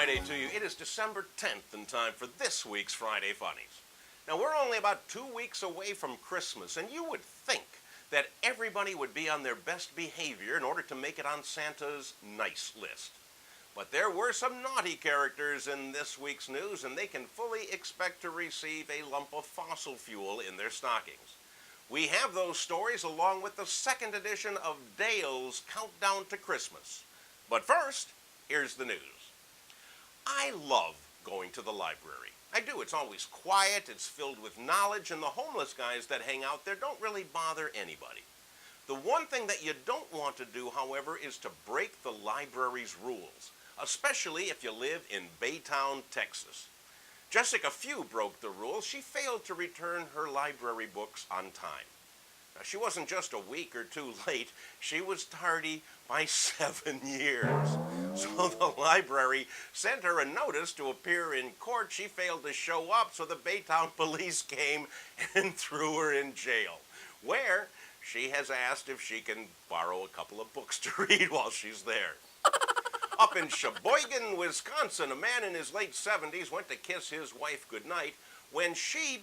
Friday to you. It is December 10th and time for this week's Friday Funnies. Now, we're only about 2 weeks away from Christmas, and you would think that everybody would be on their best behavior in order to make it on Santa's nice list. But there were some naughty characters in this week's news, and they can fully expect to receive a lump of fossil fuel in their stockings. We have those stories along with the second edition of Dale's Countdown to Christmas. But first, here's the news. I love going to the library. I do. It's always quiet, it's filled with knowledge, and the homeless guys that hang out there don't really bother anybody. The one thing that you don't want to do, however, is to break the library's rules, especially if you live in Baytown, Texas. Jessica Few broke the rules. She failed to return her library books on time. Now, she wasn't just a week or two late. She was tardy by 7 years. So the library sent her a notice to appear in court. She failed to show up, so the Baytown police came and threw her in jail, where she has asked if she can borrow a couple of books to read while she's there. Up in Sheboygan, Wisconsin, a man in his late 70s went to kiss his wife goodnight when she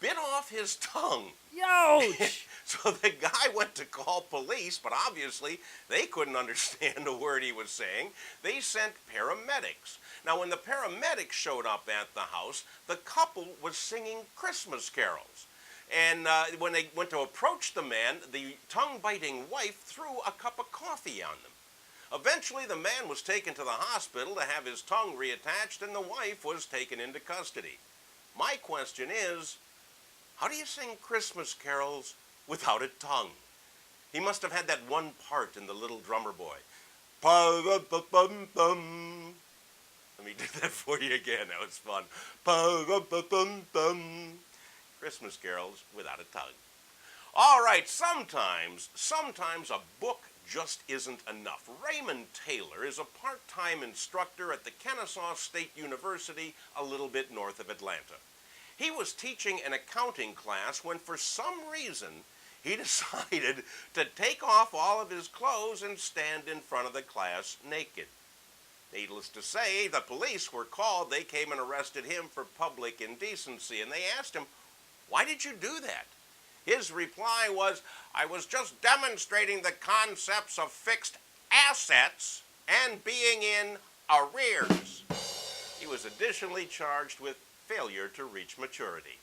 bit off his tongue. Ouch! So the guy went to call police, but obviously they couldn't understand a word he was saying. They sent paramedics. Now, when the paramedics showed up at the house, the couple was singing Christmas carols. And when they went to approach the man, the tongue-biting wife threw a cup of coffee on them. Eventually, the man was taken to the hospital to have his tongue reattached, and the wife was taken into custody. My question is, how do you sing Christmas carols without a tongue? He must have had that one part in The Little Drummer Boy. Pa-ra-ba-bum-bum. Let me do that for you again. That was fun. Pa-ra-ba-bum-bum. Christmas carols without a tongue. All right, sometimes a book just isn't enough. Raymond Taylor is a part-time instructor at the Kennesaw State University a little bit north of Atlanta. He was teaching an accounting class when for some reason he decided to take off all of his clothes and stand in front of the class naked. Needless to say, the police were called. They came and arrested him for public indecency, and they asked him, "Why did you do that?" His reply was, "I was just demonstrating the concepts of fixed assets and being in arrears." He was additionally charged with failure to reach maturity.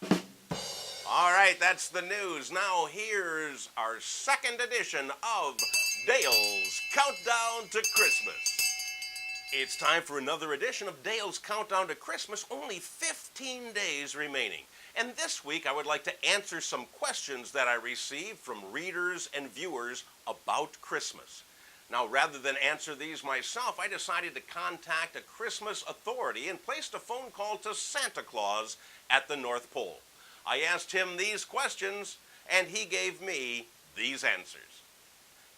All right, that's the news. Now here's our second edition of Dale's Countdown to Christmas. It's time for another edition of Dale's Countdown to Christmas, only 15 days remaining. And this week I would like to answer some questions that I received from readers and viewers about Christmas. Now, rather than answer these myself, I decided to contact a Christmas authority and placed a phone call to Santa Claus at the North Pole. I asked him these questions, and he gave me these answers.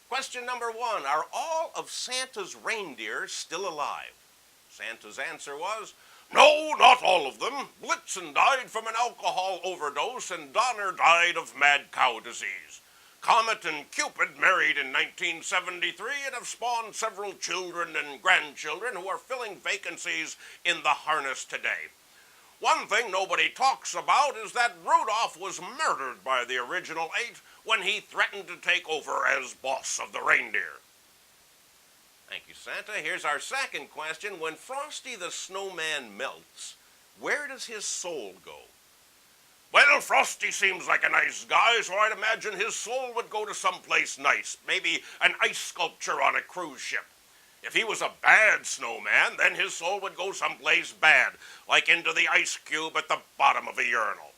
Question number 1, are all of Santa's reindeer still alive? Santa's answer was, "No, not all of them. Blitzen died from an alcohol overdose, and Donner died of mad cow disease. Comet and Cupid married in 1973 and have spawned several children and grandchildren who are filling vacancies in the harness today. One thing nobody talks about is that Rudolph was murdered by the original 8 when he threatened to take over as boss of the reindeer." Thank you, Santa. Here's our second question. When Frosty the Snowman melts, where does his soul go? Well, Frosty seems like a nice guy, so I'd imagine his soul would go to someplace nice, maybe an ice sculpture on a cruise ship. If he was a bad snowman, then his soul would go someplace bad, like into the ice cube at the bottom of a urinal.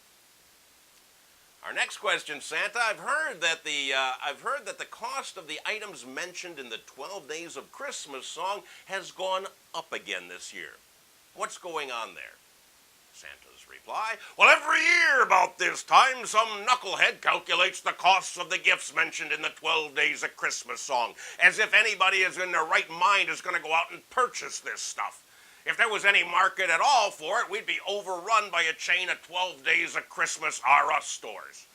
Our next question, Santa. I've heard that the cost of the items mentioned in the 12 Days of Christmas song has gone up again this year. What's going on there? Santa's reply, well, every year about this time, some knucklehead calculates the costs of the gifts mentioned in the 12 Days of Christmas song, as if anybody is in their right mind is going to go out and purchase this stuff. If there was any market at all for it, we'd be overrun by a chain of 12 Days of Christmas R Us stores.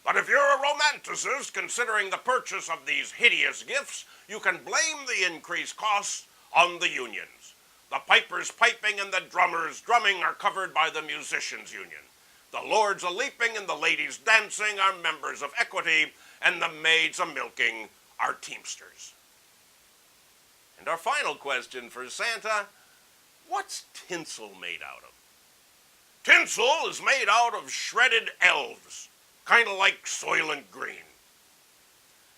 But if you're a romanticist considering the purchase of these hideous gifts, you can blame the increased costs on the unions. The pipers piping and the drummers drumming are covered by the Musicians' Union. The lords a-leaping and the ladies dancing are members of Equity, and the maids a-milking are Teamsters. And our final question for Santa, what's tinsel made out of? Tinsel is made out of shredded elves, kind of like Soylent Green.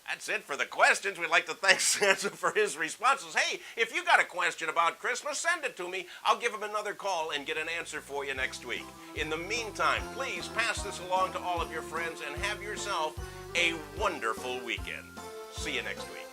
That's it for the questions. We'd like to thank Santa for his responses. Hey, if you got a question about Christmas, send it to me. I'll give him another call and get an answer for you next week. In the meantime, please pass this along to all of your friends and have yourself a wonderful weekend. See you next week.